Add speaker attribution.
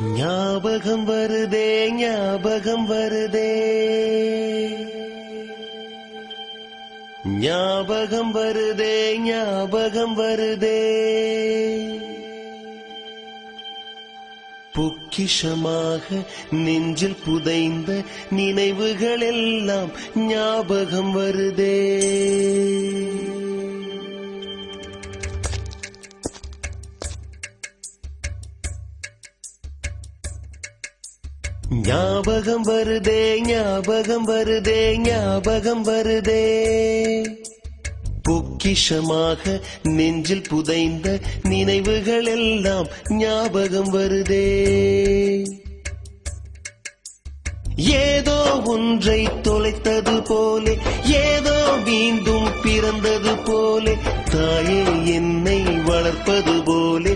Speaker 1: ஞாபகம் வருதே ஞாபகம் வருதே ஞாபகம் வருதே ஞாபகம் வருதே பொக்கிஷமாக நெஞ்சில் புதைந்த நினைவுகள் எல்லாம் ஞாபகம் வருதே. ஞாபகம் வருதே ஞாபகம் வருதே ஞாபகம் வருதே பொக்கிஷமாக நெஞ்சில் புதைந்த நினைவுகள் எல்லாம் ஞாபகம் வருதே. ஏதோ ஒன்றை தொலைத்தது போலே ஏதோ மீண்டும் பிறந்தது போலே தாயே என்னை வளர்ப்பது போலே